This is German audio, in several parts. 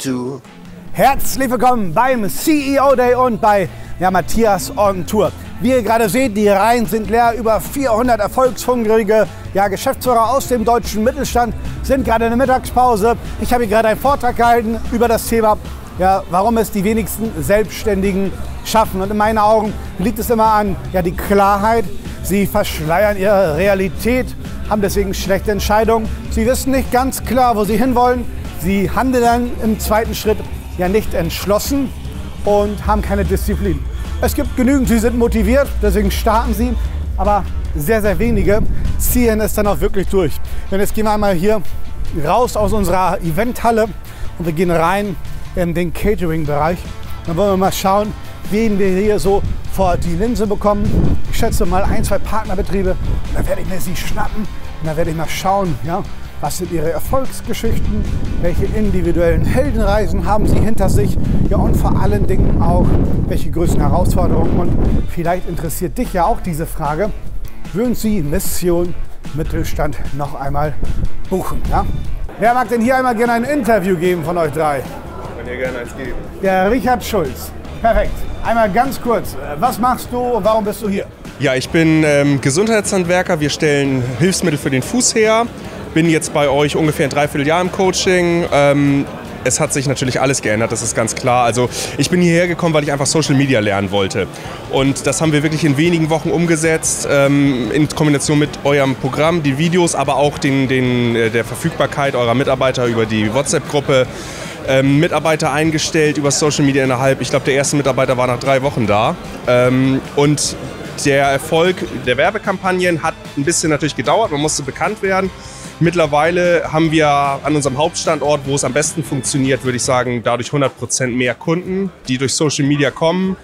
to. Herzlich willkommen beim CEO Day und bei Matthias on Tour. Wie ihr gerade seht, die Reihen sind leer. Über 400 erfolgshungrige Geschäftsführer aus dem deutschen Mittelstand sind gerade in der Mittagspause. Ich habe hier gerade einen Vortrag gehalten über das Thema, warum es die wenigsten Selbstständigen schaffen. Und in meinen Augen liegt es immer an die Klarheit. Sie verschleiern ihre Realität, haben deswegen schlechte Entscheidungen. Sie wissen nicht ganz klar, wo sie hinwollen. Sie handeln dann im zweiten Schritt nicht entschlossen und haben keine Disziplin. Es gibt genügend, sie sind motiviert, deswegen starten sie, aber sehr, sehr wenige ziehen es dann auch wirklich durch. Denn jetzt gehen wir einmal hier raus aus unserer Eventhalle und wir gehen rein in den Catering-Bereich. Dann wollen wir mal schauen, wen wir hier so vor die Linse bekommen. Ich schätze mal 1, 2 Partnerbetriebe. Da werde ich mir sie schnappen und da werde ich mal schauen, was sind ihre Erfolgsgeschichten, welche individuellen Heldenreisen haben sie hinter sich, und vor allen Dingen auch, welche größten Herausforderungen. Und vielleicht interessiert dich ja auch diese Frage, würden Sie Mission Mittelstand noch einmal buchen? Ja? Wer mag denn hier einmal gerne ein Interview geben von euch drei? Ich kann dir gerne eins geben. Der Richard Schulz. Perfekt. Einmal ganz kurz, was machst du und warum bist du hier? Ja, ich bin Gesundheitshandwerker. Wir stellen Hilfsmittel für den Fuß her. Bin jetzt bei euch ungefähr ein Dreivierteljahr im Coaching. Es hat sich natürlich alles geändert, das ist ganz klar. Also ich bin hierher gekommen, weil ich einfach Social Media lernen wollte. Und das haben wir wirklich in wenigen Wochen umgesetzt, in Kombination mit eurem Programm, die Videos, aber auch der Verfügbarkeit eurer Mitarbeiter über die WhatsApp-Gruppe. Mitarbeiter eingestellt über Social Media innerhalb, ich glaube, der erste Mitarbeiter war nach 3 Wochen da. Und der Erfolg der Werbekampagnen hat ein bisschen natürlich gedauert, man musste bekannt werden. Mittlerweile haben wir an unserem Hauptstandort, wo es am besten funktioniert, würde ich sagen, dadurch 100% mehr Kunden, die durch Social Media kommen.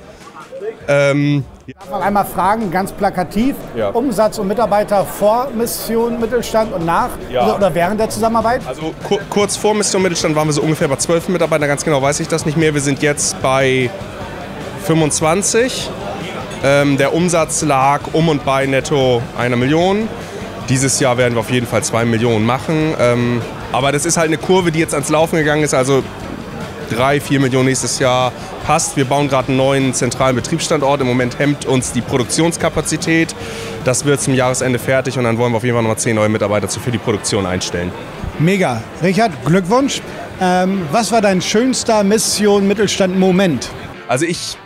Darf man einmal fragen, ganz plakativ, Umsatz und Mitarbeiter vor Mission Mittelstand und nach oder während der Zusammenarbeit? Also kurz vor Mission Mittelstand waren wir so ungefähr bei 12 Mitarbeitern, ganz genau weiß ich das nicht mehr. Wir sind jetzt bei 25. Der Umsatz lag um und bei netto 1 Million. Dieses Jahr werden wir auf jeden Fall 2 Millionen machen. Aber das ist halt eine Kurve, die jetzt ans Laufen gegangen ist. Also 3, 4 Millionen nächstes Jahr passt. Wir bauen gerade einen neuen zentralen Betriebsstandort. Im Moment hemmt uns die Produktionskapazität. Das wird zum Jahresende fertig und dann wollen wir auf jeden Fall nochmal 10 neue Mitarbeiter für die Produktion einstellen. Mega. Richard, Glückwunsch. Was war dein schönster Mission Mittelstand-Moment? Also ich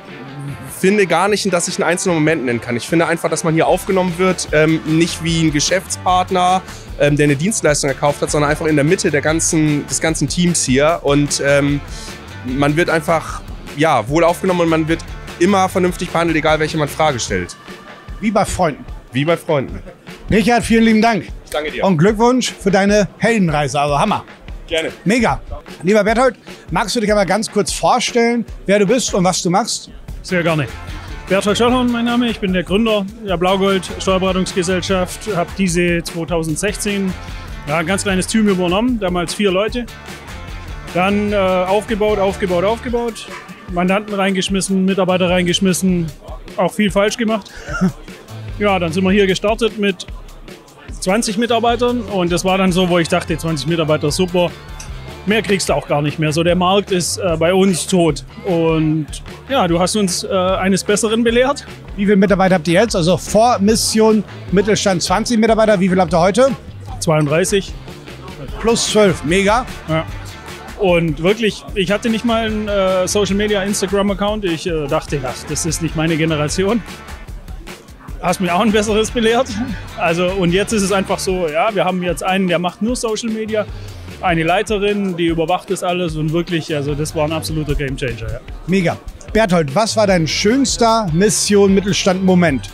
finde gar nicht, dass ich einen einzelnen Moment nennen kann. Ich finde einfach, dass man hier aufgenommen wird, nicht wie ein Geschäftspartner, der eine Dienstleistung gekauft hat, sondern einfach in der Mitte des ganzen Teams hier. Und man wird einfach wohl aufgenommen und man wird immer vernünftig behandelt, egal welche man Frage stellt. Wie bei Freunden. Wie bei Freunden. Richard, vielen lieben Dank. Ich danke dir. Und Glückwunsch für deine Heldenreise. Also Hammer. Gerne. Mega. Lieber Berthold, magst du dich aber ganz kurz vorstellen, wer du bist und was du machst? Sehr gerne. Berthold Schöllhorn, mein Name. Ich bin der Gründer der Blaugold Steuerberatungsgesellschaft. Habe diese 2016 ein ganz kleines Team übernommen, damals 4 Leute. Dann aufgebaut. Mandanten reingeschmissen, Mitarbeiter reingeschmissen, auch viel falsch gemacht. Dann sind wir hier gestartet mit 20 Mitarbeitern und das war dann so, wo ich dachte, 20 Mitarbeiter, super. Mehr kriegst du auch gar nicht mehr. So, der Markt ist bei uns tot. Und du hast uns eines Besseren belehrt. Wie viele Mitarbeiter habt ihr jetzt? Also vor Mission Mittelstand 20 Mitarbeiter. Wie viel habt ihr heute? 32. Plus 12. Mega. Ja. Und wirklich, ich hatte nicht mal einen Social Media Instagram-Account. Ich dachte, das ist nicht meine Generation. Hast mir auch ein besseres belehrt. Also, und jetzt ist es einfach so, wir haben jetzt einen, der macht nur Social Media. Eine Leiterin, die überwacht das alles und wirklich, also das war ein absoluter Gamechanger. Ja. Mega. Berthold, was war dein schönster Mission Mittelstand-Moment?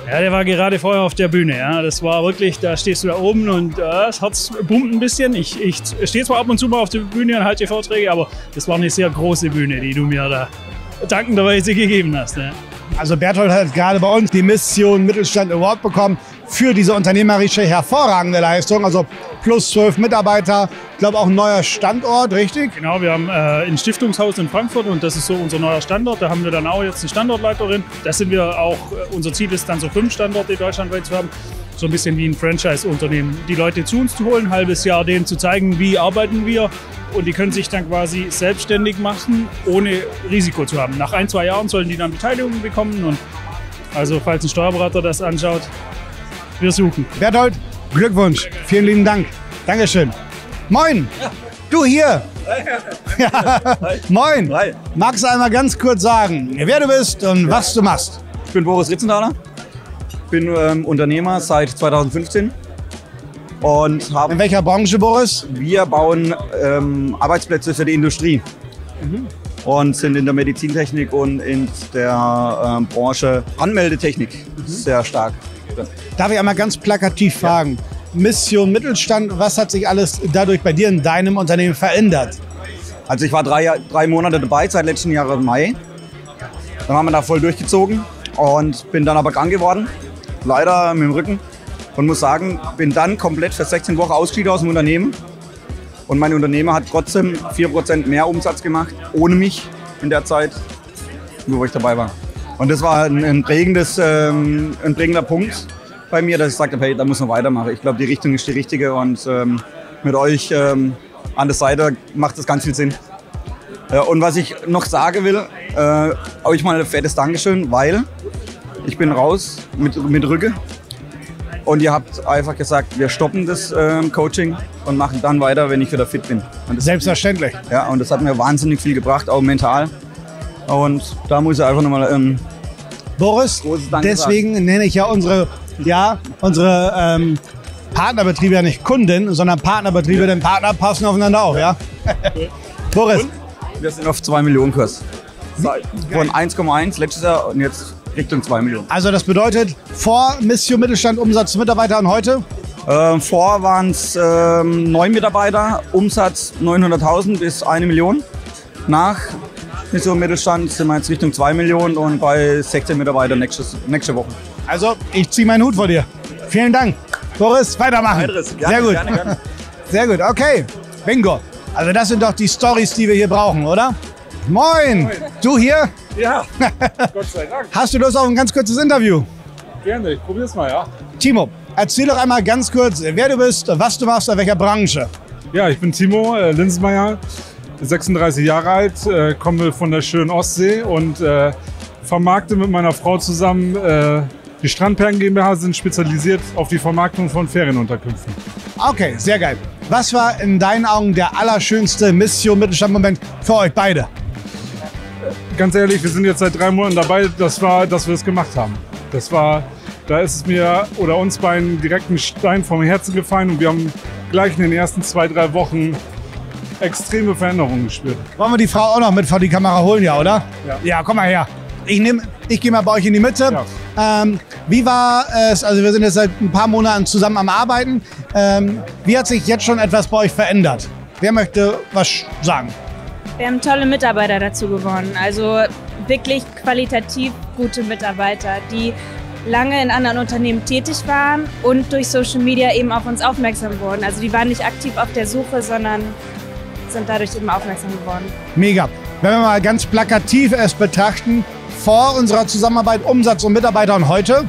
Ja, der war gerade vorher auf der Bühne. Ja. Das war wirklich, da stehst du da oben und das Herz pumpt ein bisschen. Ich stehe zwar ab und zu mal auf der Bühne und halte die Vorträge, aber das war eine sehr große Bühne, die du mir da dankenderweise gegeben hast. Ja. Also Berthold hat gerade bei uns die Mission Mittelstand Award bekommen für diese unternehmerische hervorragende Leistung. Also plus 12 Mitarbeiter, ich glaube auch ein neuer Standort, richtig? Genau, wir haben ein Stiftungshaus in Frankfurt und das ist so unser neuer Standort. Da haben wir dann auch jetzt eine Standortleiterin. Da sind wir auch, unser Ziel ist dann so 5 Standorte deutschlandweit zu haben. so ein bisschen wie ein Franchise-Unternehmen. Die Leute zu uns zu holen, ein halbes Jahr denen zu zeigen, wie arbeiten wir. Und die können sich dann quasi selbstständig machen, ohne Risiko zu haben. Nach 1, 2 Jahren sollen die dann Beteiligung bekommen. Und also falls ein Steuerberater das anschaut, wir suchen. Berthold, Glückwunsch. Vielen lieben Dank. Dankeschön. Moin. Ja. Du hier. Ja. Moin. Hi. Magst du einmal ganz kurz sagen, wer du bist und was du machst? Ich bin Boris Ritzenthaler. Bin Unternehmer seit 2015 und in welcher Branche, Boris? Wir bauen Arbeitsplätze für die Industrie und sind in der Medizintechnik und in der Branche Anmeldetechnik sehr stark. Darf ich einmal ganz plakativ fragen? Mission Mittelstand, was hat sich alles dadurch bei dir in deinem Unternehmen verändert? Also ich war 3 Monate dabei, seit letzten Jahr Mai. Dann haben wir da voll durchgezogen und bin dann aber krank geworden. Leider mit dem Rücken, und muss sagen, bin dann komplett für 16 Wochen ausgeschieden aus dem Unternehmen. Und mein Unternehmer hat trotzdem 4% mehr Umsatz gemacht, ohne mich in der Zeit, wo ich dabei war. Und das war ein prägender Punkt bei mir, dass ich sagte, hey, da muss man weitermachen. Ich glaube, die Richtung ist die richtige und mit euch an der Seite macht das ganz viel Sinn. Und was ich noch sagen will, euch mal ein fettes Dankeschön, weil ich bin raus mit Rücken und ihr habt einfach gesagt, wir stoppen das Coaching und machen dann weiter, wenn ich wieder fit bin. Selbstverständlich. Ja, und das hat mir wahnsinnig viel gebracht, auch mental. Und da muss ich einfach nochmal Boris, deswegen nenne ich ja unsere Partnerbetriebe ja nicht Kunden, sondern Partnerbetriebe, denn Partner passen aufeinander auf, ja? Boris. Und wir sind auf 2 Millionen Kurs. Von 1,1 letztes Jahr und jetzt Richtung 2 Millionen. Also das bedeutet, vor Mission Mittelstand Umsatz Mitarbeiter und heute? Vor waren es 9 Mitarbeiter, Umsatz 900.000 bis 1 Million. Nach Mission Mittelstand sind wir jetzt Richtung 2 Millionen und bei 16 Mitarbeitern nächste Woche. Also ich ziehe meinen Hut vor dir. Vielen Dank. Boris, weitermachen. Gerne, sehr gut. Gerne. Sehr gut, okay. Bingo. Also das sind doch die Storys, die wir hier brauchen, oder? Moin. Du hier? Ja, Gott sei Dank. Hast du Lust auf ein ganz kurzes Interview? Gerne, ich probier's mal, ja. Timo, erzähl doch einmal ganz kurz, wer du bist, was du machst, in welcher Branche. Ja, ich bin Timo Linsmeier, 36 Jahre alt, komme von der schönen Ostsee und vermarkte mit meiner Frau zusammen die Strandperlen GmbH, sind spezialisiert auf die Vermarktung von Ferienunterkünften. Okay, sehr geil. Was war in deinen Augen der allerschönste Mission Mittelstand-Moment für euch beide? Ganz ehrlich, wir sind jetzt seit 3 Monaten dabei, dass wir das gemacht haben. Da ist es mir oder uns beiden direkt ein Stein vom Herzen gefallen und wir haben gleich in den ersten 2, 3 Wochen extreme Veränderungen gespürt. Wollen wir die Frau auch noch mit vor die Kamera holen, ja, oder? Ja. Ja, komm mal her. Ich gehe mal bei euch in die Mitte. Ja. Wie war es, also wir sind jetzt seit ein paar Monaten zusammen am Arbeiten. Wie hat sich jetzt schon etwas bei euch verändert? Wer möchte was sagen? Wir haben tolle Mitarbeiter dazu gewonnen. Also wirklich qualitativ gute Mitarbeiter, die lange in anderen Unternehmen tätig waren und durch Social Media eben auf uns aufmerksam wurden. Also die waren nicht aktiv auf der Suche, sondern sind dadurch eben aufmerksam geworden. Mega. Wenn wir mal ganz plakativ es betrachten, vor unserer Zusammenarbeit Umsatz und Mitarbeiter und heute?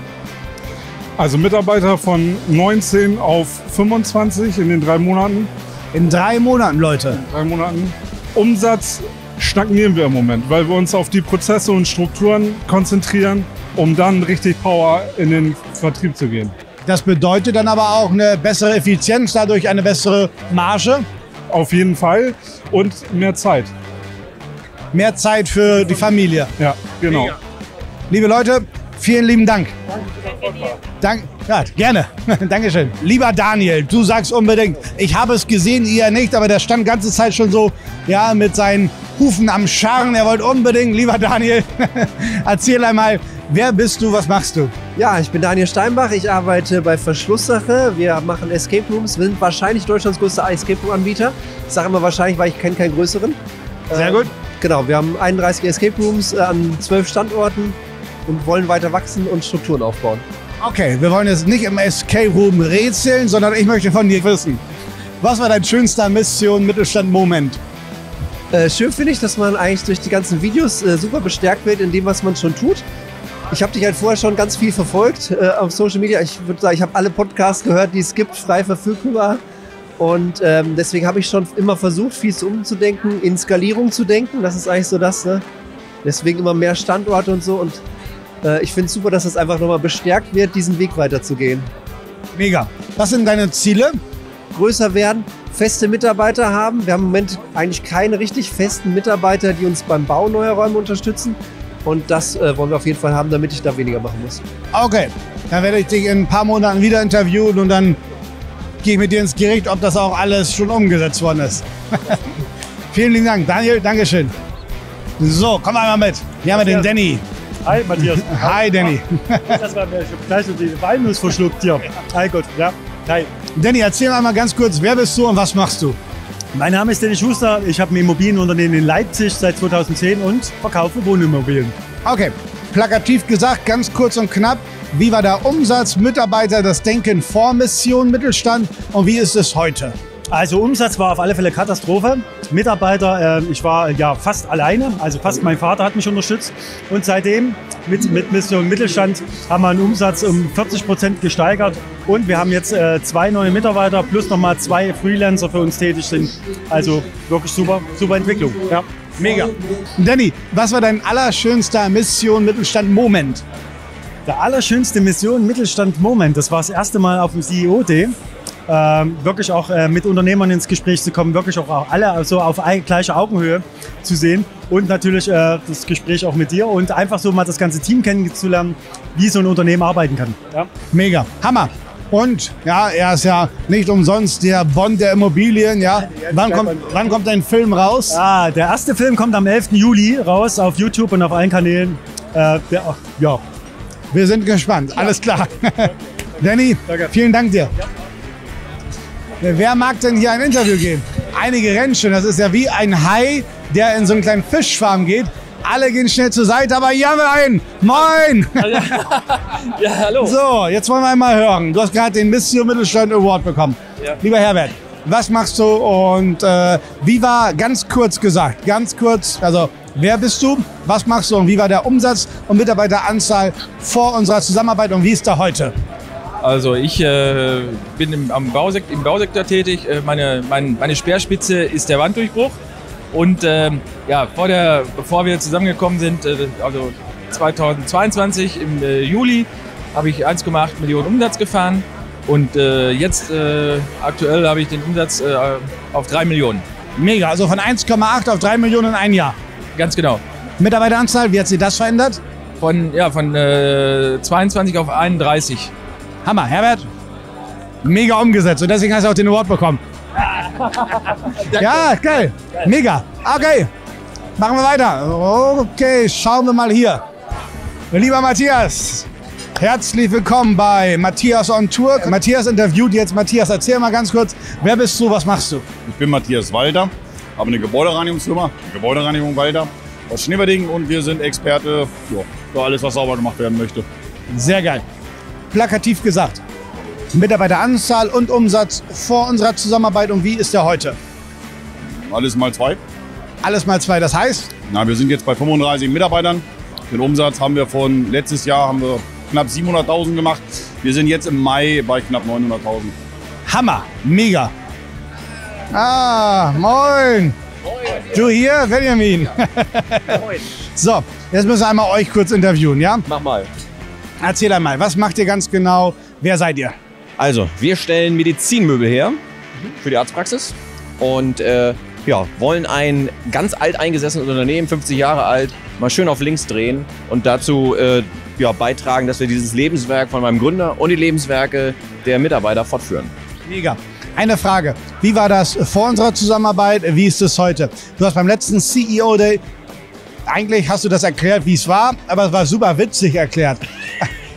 Also Mitarbeiter von 19 auf 25 in den 3 Monaten. In 3 Monaten, Leute. In 3 Monaten. Umsatz stagnieren wir im Moment, weil wir uns auf die Prozesse und Strukturen konzentrieren, um dann richtig Power in den Vertrieb zu gehen. Das bedeutet dann aber auch eine bessere Effizienz, dadurch eine bessere Marge? Auf jeden Fall und mehr Zeit. Mehr Zeit für die Familie. Ja, genau. Mega. Liebe Leute, vielen lieben Dank. Danke. Ja, gerne. Dankeschön. Lieber Daniel, du sagst unbedingt, ich habe es gesehen, ihr nicht, aber der stand die ganze Zeit schon so, ja, mit seinen Hufen am Scharren. Er wollte unbedingt, lieber Daniel, erzähl einmal, wer bist du, was machst du? Ja, ich bin Daniel Steinbach, ich arbeite bei Verschlusssache. Wir machen Escape Rooms, wir sind wahrscheinlich Deutschlands größter Escape Room Anbieter. Ich sage immer wahrscheinlich, weil ich kenne keinen größeren. Sehr gut. Genau, wir haben 31 Escape Rooms an 12 Standorten und wollen weiter wachsen und Strukturen aufbauen. Okay, wir wollen jetzt nicht im Escape Room rätseln, sondern ich möchte von dir wissen, was war dein schönster Mission Mittelstand-Moment? Schön finde ich, dass man eigentlich durch die ganzen Videos super bestärkt wird in dem, was man schon tut. Ich habe dich halt vorher schon ganz viel verfolgt auf Social Media. Ich würde sagen, ich habe alle Podcasts gehört, die es gibt, frei verfügbar. Und deswegen habe ich schon immer versucht, viel umzudenken, in Skalierung zu denken. Das ist eigentlich so das, ne? Deswegen immer mehr Standorte und so. Und ich finde es super, dass es einfach nochmal bestärkt wird, diesen Weg weiterzugehen. Mega. Was sind deine Ziele? Größer werden, feste Mitarbeiter haben. Wir haben im Moment eigentlich keine richtig festen Mitarbeiter, die uns beim Bau neuer Räume unterstützen. Und das wollen wir auf jeden Fall haben, damit ich da weniger machen muss. Okay, dann werde ich dich in ein paar Monaten wieder interviewen und dann gehe ich mit dir ins Gericht, ob das auch alles schon umgesetzt worden ist. Vielen lieben Dank, Daniel, Dankeschön. So, komm einmal mit. Hier haben wir den Danny. Hi, Matthias. Hi, Danny. Das war mir gleich so die Walnuss verschluckt hier. Hi, Gott. Ja. Hi. Danny, erzähl mal ganz kurz, wer bist du und was machst du? Mein Name ist Danny Schuster. Ich habe ein Immobilienunternehmen in Leipzig seit 2010 und verkaufe Wohnimmobilien. Okay, plakativ gesagt, ganz kurz und knapp. Wie war der Umsatz, Mitarbeiter, das Denken vor Mission Mittelstand und wie ist es heute? Also Umsatz war auf alle Fälle Katastrophe. Mitarbeiter, ich war ja fast alleine, also fast mein Vater hat mich unterstützt. Und seitdem mit Mission Mittelstand haben wir einen Umsatz um 40% gesteigert. Und wir haben jetzt 2 neue Mitarbeiter plus nochmal 2 Freelancer für uns tätig sind. Also wirklich super Entwicklung. Ja. Mega. Danny, was war dein allerschönster Mission Mittelstand Moment? Der allerschönste Mission Mittelstand Moment, das war das erste Mal auf dem CEO-Day. Wirklich auch mit Unternehmern ins Gespräch zu kommen, wirklich auch alle so auf gleicher Augenhöhe zu sehen und natürlich das Gespräch auch mit dir und einfach so mal das ganze Team kennenzulernen, wie so ein Unternehmen arbeiten kann. Ja. Mega, Hammer. Und ja, er ist ja nicht umsonst der Bond der Immobilien. Ja. Wann kommt dein Film raus? Ah, der erste Film kommt am 11. Juli raus auf YouTube und auf allen Kanälen. Ja. Wir sind gespannt, alles klar. Danny, vielen Dank dir. Ja. Wer mag denn hier ein Interview geben? Einige rennen schon, das ist ja wie ein Hai, der in so einen kleinen Fischfarm geht. Alle gehen schnell zur Seite, aber hier haben wir einen. Moin! Ja, hallo. So, jetzt wollen wir einmal hören. Du hast gerade den Mission Mittelstand Award bekommen. Ja. Lieber Herbert, was machst du und wie war, ganz kurz gesagt, also wer bist du, was machst du und wie war der Umsatz und Mitarbeiteranzahl vor unserer Zusammenarbeit und wie ist da heute? Also ich bin im Bausektor tätig. Meine Speerspitze ist der Wanddurchbruch. Und bevor wir zusammengekommen sind, also 2022 im Juli, habe ich 1,8 Millionen Umsatz gefahren. Und jetzt aktuell habe ich den Umsatz auf 3 Millionen. Mega, also von 1,8 auf 3 Millionen in einem Jahr. Ganz genau. Mitarbeiteranzahl, wie hat sich das verändert? Von 22 auf 31. Hammer, Herbert. Mega umgesetzt und deswegen hast du auch den Award bekommen. Ja, geil. Mega. Okay, machen wir weiter. Okay, schauen wir mal hier. Lieber Matthias, herzlich willkommen bei Matthias on Tour. Matthias interviewt jetzt. Matthias, erzähl mal ganz kurz, wer bist du, was machst du? Ich bin Matthias Walter, habe eine Gebäudereinigungsfirma, Gebäudereinigung Walter aus Schneewerdingen und wir sind Experte für alles, was sauber gemacht werden möchte. Sehr geil. Plakativ gesagt, Mitarbeiteranzahl und Umsatz vor unserer Zusammenarbeit und wie ist der heute? Alles mal 2. Alles mal 2, das heißt? Wir sind jetzt bei 35 Mitarbeitern. Den Umsatz haben wir von letztes Jahr knapp 700.000 gemacht. Wir sind jetzt im Mai bei knapp 900.000. Hammer, mega. Ah, moin. Du hier, Benjamin. Moin. So, jetzt müssen wir einmal euch kurz interviewen, ja? Mach mal. Erzähl einmal, was macht ihr ganz genau? Wer seid ihr? Also, wir stellen Medizinmöbel her für die Arztpraxis und wollen ein ganz alteingesessenes Unternehmen, 50 Jahre alt, mal schön auf links drehen und dazu beitragen, dass wir dieses Lebenswerk von meinem Gründer und die Lebenswerke der Mitarbeiter fortführen. Mega. Eine Frage, wie war das vor unserer Zusammenarbeit, wie ist es heute? Du hast beim letzten CEO-Day, eigentlich hast du das erklärt, wie es war, aber es war super witzig erklärt.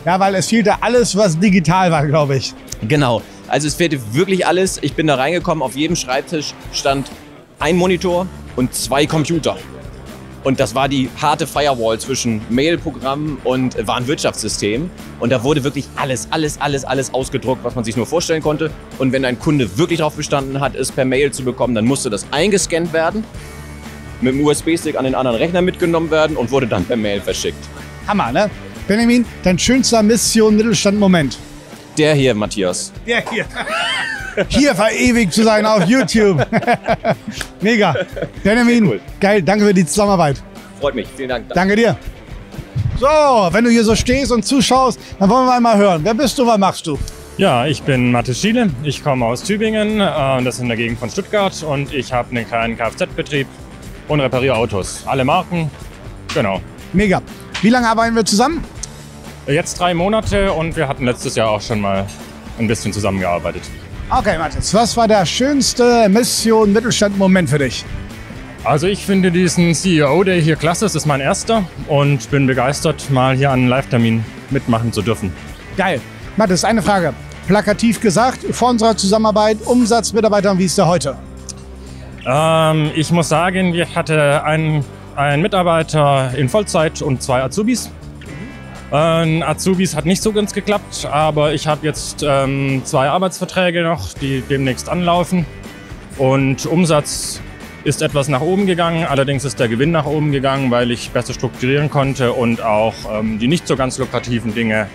Ja, weil es fehlte alles, was digital war, glaube ich. Genau, also es fehlte wirklich alles. Ich bin da reingekommen, auf jedem Schreibtisch stand ein Monitor und 2 Computer. Und das war die harte Firewall zwischen Mail-Programm und Warenwirtschaftssystem. Und da wurde wirklich alles ausgedruckt, was man sich nur vorstellen konnte. Und wenn ein Kunde wirklich darauf bestanden hat, es per Mail zu bekommen, dann musste das eingescannt werden, mit dem USB-Stick an den anderen Rechner mitgenommen werden und wurde dann per Mail verschickt. Hammer, ne? Benjamin, dein schönster Mission Mittelstand-Moment? Der hier, Matthias. Der hier. Hier verewigt zu sein auf YouTube. Mega. Benjamin, cool. Geil, danke für die Zusammenarbeit. Freut mich, vielen Dank. Danke dir. So, wenn du hier so stehst und zuschaust, dann wollen wir mal hören. Wer bist du, was machst du? Ja, ich bin Mathis Schiele. Ich komme aus Tübingen, das ist in der Gegend von Stuttgart. Und ich habe einen kleinen Kfz-Betrieb und repariere Autos. Alle Marken, genau. Mega. Wie lange arbeiten wir zusammen? Jetzt 3 Monate und wir hatten letztes Jahr auch schon mal ein bisschen zusammengearbeitet. Okay, Mathis, was war der schönste Mission Mittelstand-Moment für dich? Also ich finde diesen CEO-Day hier klasse, das ist mein erster und bin begeistert, mal hier an einem Live-Termin mitmachen zu dürfen. Geil. Mathis, eine Frage. Plakativ gesagt, vor unserer Zusammenarbeit, Umsatz, Mitarbeitern, wie ist der heute? Ich muss sagen, ich hatte einen Mitarbeiter in Vollzeit und 2 Azubis. Azubis hat nicht so ganz geklappt, aber ich habe jetzt 2 Arbeitsverträge noch, die demnächst anlaufen. Und Umsatz ist etwas nach oben gegangen, allerdings ist der Gewinn nach oben gegangen, weil ich besser strukturieren konnte und auch die nicht so ganz lukrativen Dinge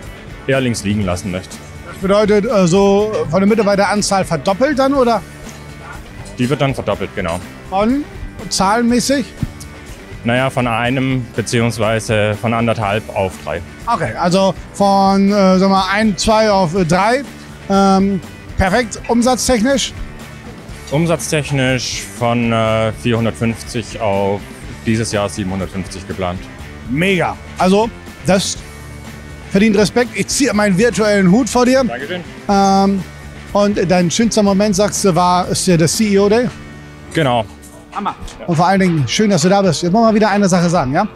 eher links liegen lassen möchte. Das bedeutet, so von der Mitarbeiteranzahl verdoppelt dann, oder? Die wird dann verdoppelt, genau. Von zahlenmäßig? Naja, von 1 beziehungsweise von 1,5 auf 3. Okay, also von 1, 2 auf 3. Perfekt, umsatztechnisch? Umsatztechnisch von 450 auf dieses Jahr 750 geplant. Mega. Also, das verdient Respekt. Ich ziehe meinen virtuellen Hut vor dir. Dankeschön. Und dein schönster Moment, sagst du, ist der CEO-Day? Genau. Hammer. Und vor allen Dingen, schön, dass du da bist. Jetzt wollen wir mal wieder eine Sache sagen, ja?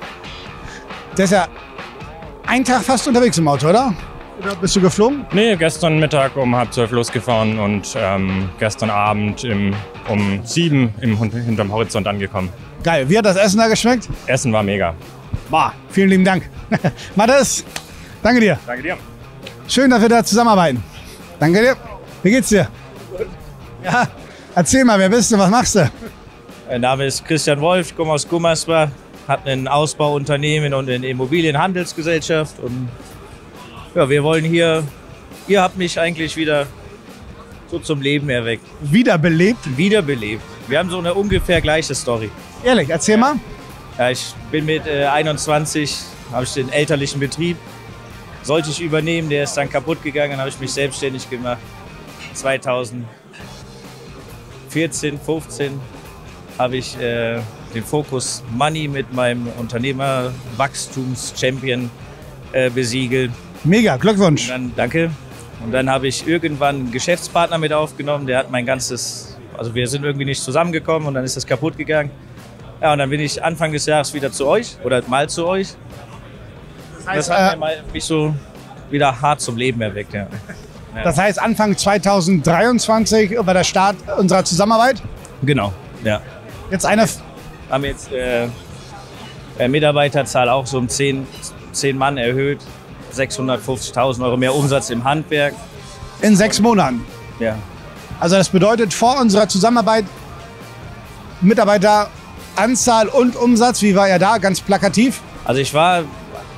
Der ist ja einen Tag fast unterwegs im Auto, oder? Oder bist du geflogen? Nee, gestern Mittag um 11:30 losgefahren und gestern Abend um 7 hinterm Horizont angekommen. Geil. Wie hat das Essen da geschmeckt? Essen war mega. Boah, vielen lieben Dank. Mathis, danke dir. Danke dir. Schön, dass wir da zusammenarbeiten. Danke dir. Wie geht's dir? Ja, erzähl mal, wer bist du, was machst du? Mein Name ist Christian Wolf, ich komme aus Gummersbach, habe ein Ausbauunternehmen und eine Immobilienhandelsgesellschaft. Und ja, wir wollen ihr habt mich eigentlich wieder so zum Leben erweckt. Wiederbelebt? Wiederbelebt. Wir haben so eine ungefähr gleiche Story. Ehrlich, erzähl mal. Ja, ich bin mit 21, habe ich den elterlichen Betrieb, sollte ich übernehmen, der ist dann kaputt gegangen, dann habe ich mich selbstständig gemacht. 2014, 15 habe ich den Fokus Money mit meinem Unternehmerwachstums-Champion besiegelt. Mega, Glückwunsch. Danke. Und dann habe ich irgendwann einen Geschäftspartner mit aufgenommen, der hat mein ganzes, also wir sind irgendwie nicht zusammengekommen und dann ist das kaputt gegangen. Ja, und dann bin ich Anfang des Jahres wieder zu euch oder mal zu euch. Das hat mich so wieder hart zum Leben erweckt, ja. Ja. Das heißt, Anfang 2023 war der Start unserer Zusammenarbeit? Genau, ja. Jetzt eine... Haben jetzt Mitarbeiterzahl auch so um 10 Mann erhöht. 650.000 Euro mehr Umsatz im Handwerk. In 6 Monaten? Ja. Also das bedeutet, vor unserer Zusammenarbeit Mitarbeiteranzahl und Umsatz, wie war er da, ganz plakativ? Also ich war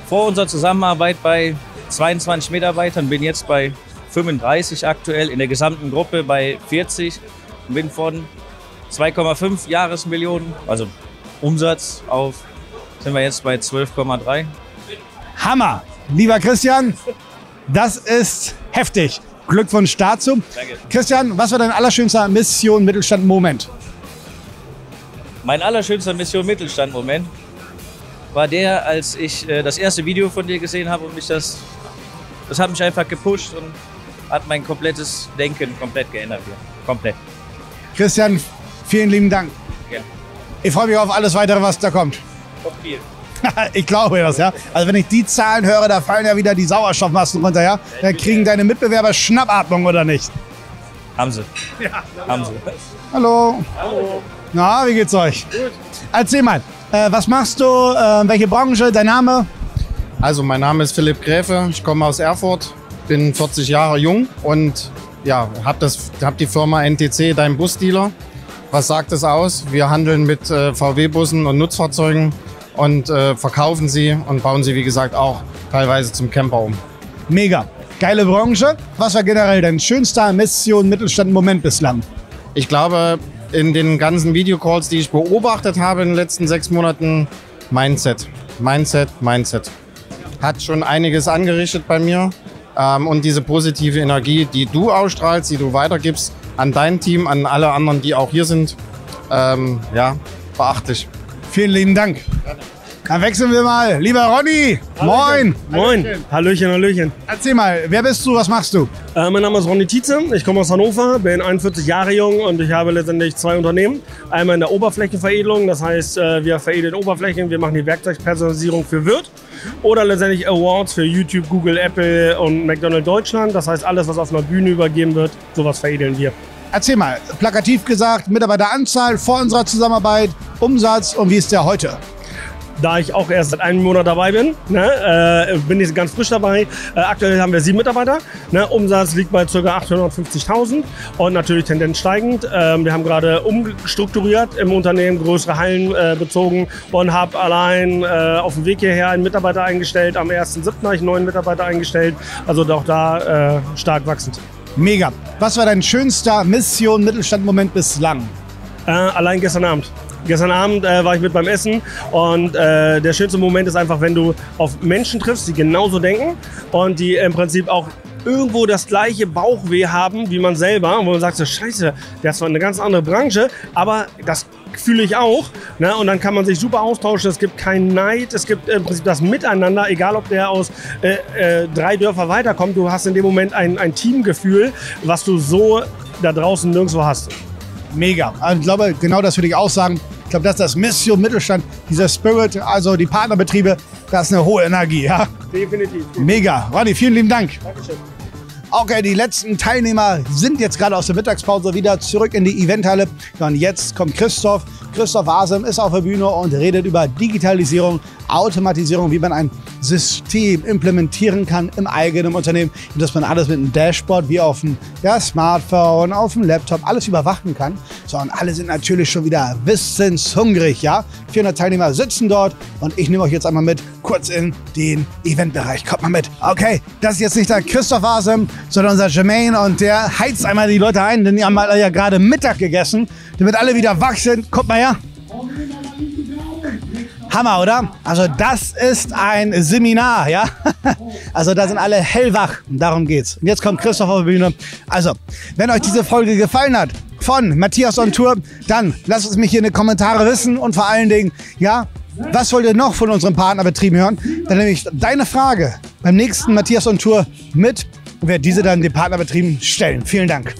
vor unserer Zusammenarbeit bei 22 Mitarbeitern, bin jetzt bei 35 aktuell, in der gesamten Gruppe bei 40 und bin von 2,5 Jahresmillionen, also Umsatz, auf sind wir jetzt bei 12,3. Hammer! Lieber Christian, das ist heftig. Glückwunsch dazu. Danke. Christian, was war dein allerschönster Mission Mittelstand-Moment? Mein allerschönster Mission Mittelstand-Moment war der, als ich das erste Video von dir gesehen habe und das hat mich einfach gepusht und hat mein komplettes Denken komplett geändert. Komplett. Christian, vielen lieben Dank. Gerne. Ich freue mich auf alles weitere, was da kommt. Auf viel. Ich glaube das, ja. Also wenn ich die Zahlen höre, da fallen ja wieder die Sauerstoffmasken runter, ja. Dann kriegen deine Mitbewerber Schnappatmung, oder nicht? Haben sie. Ja. Haben sie. Hallo. Hallo. Na, wie geht's euch? Gut. Erzähl mal, was machst du, welche Branche, dein Name? Also mein Name ist Philipp Gräfe, ich komme aus Erfurt, bin 40 Jahre jung und ja, hab die Firma NTC, dein Busdealer. Was sagt es aus? Wir handeln mit VW-Bussen und Nutzfahrzeugen und verkaufen sie und bauen sie, wie gesagt, auch teilweise zum Camper um. Mega. Geile Branche. Was war generell dein schönster Mission Mittelstand-Moment bislang? Ich glaube, in den ganzen Videocalls, die ich beobachtet habe in den letzten 6 Monaten, Mindset. Hat schon einiges angerichtet bei mir. Und diese positive Energie, die du ausstrahlst, die du weitergibst an dein Team, an alle anderen, die auch hier sind, beachtlich. Vielen lieben Dank. Dann wechseln wir mal. Lieber Ronny, moin. Moin. Hallöchen, Hallöchen. Erzähl mal, wer bist du, was machst du? Mein Name ist Ronny Tietze, ich komme aus Hannover, bin 41 Jahre jung und ich habe letztendlich 2 Unternehmen. Einmal in der Oberflächenveredelung, das heißt, wir veredeln Oberflächen, wir machen die Werkzeugpersonalisierung für Wirt. Oder letztendlich Awards für YouTube, Google, Apple und McDonald's Deutschland. Das heißt, alles, was auf einer Bühne übergeben wird, sowas veredeln wir. Erzähl mal, plakativ gesagt, Mitarbeiteranzahl vor unserer Zusammenarbeit, Umsatz und wie ist der heute? Da ich auch erst seit einem Monat dabei bin, bin ich ganz frisch dabei. Aktuell haben wir 7 Mitarbeiter. Umsatz liegt bei ca. 850.000 und natürlich Tendenz steigend. Wir haben gerade umstrukturiert im Unternehmen, größere Hallen bezogen und habe allein auf dem Weg hierher einen Mitarbeiter eingestellt. Am 1.7. habe ich einen neuen Mitarbeiter eingestellt. Also auch da stark wachsend. Mega. Was war dein schönster Mission Mittelstand-Moment bislang? Allein gestern Abend. Gestern Abend war ich mit beim Essen und der schönste Moment ist einfach, wenn du auf Menschen triffst, die genauso denken und die im Prinzip auch irgendwo das gleiche Bauchweh haben wie man selber, wo man sagt so, scheiße, das war eine ganz andere Branche, aber das fühle ich auch, ne? Und dann kann man sich super austauschen, es gibt keinen Neid, es gibt im Prinzip das Miteinander, egal ob der aus 3 Dörfer weiterkommt, du hast in dem Moment ein Teamgefühl, was du so da draußen nirgendwo hast. Mega. Also ich glaube, genau das würde ich auch sagen. Ich glaube, das ist das Mission Mittelstand, dieser Spirit, also die Partnerbetriebe, das ist eine hohe Energie. Ja? Definitiv. Mega. Ronny, vielen lieben Dank. Dankeschön. Okay, die letzten Teilnehmer sind jetzt gerade aus der Mittagspause wieder zurück in die Eventhalle. Und jetzt kommt Christoph. Christoph Asem ist auf der Bühne und redet über Digitalisierung, Automatisierung, wie man ein System implementieren kann im eigenen Unternehmen, dass man alles mit einem Dashboard wie auf dem Smartphone, auf dem Laptop alles überwachen kann. So, und alle sind natürlich schon wieder wissenshungrig, ja? 400 Teilnehmer sitzen dort und ich nehme euch jetzt einmal mit kurz in den Eventbereich. Kommt mal mit. Okay, das ist jetzt nicht der Christoph Asem, sondern unser Jermaine und der heizt einmal die Leute ein, denn die haben ja gerade Mittag gegessen, damit alle wieder wach sind. Kommt mal her. Hammer, oder? Also das ist ein Seminar, ja? Also da sind alle hellwach und darum geht's. Und jetzt kommt Christoph auf die Bühne. Also, wenn euch diese Folge gefallen hat von Matthias on Tour, dann lasst es mich hier in den Kommentaren wissen und vor allen Dingen, ja, was wollt ihr noch von unseren Partnerbetrieben hören? Dann nehme ich deine Frage beim nächsten Matthias on Tour mit und werde diese dann den Partnerbetrieben stellen. Vielen Dank.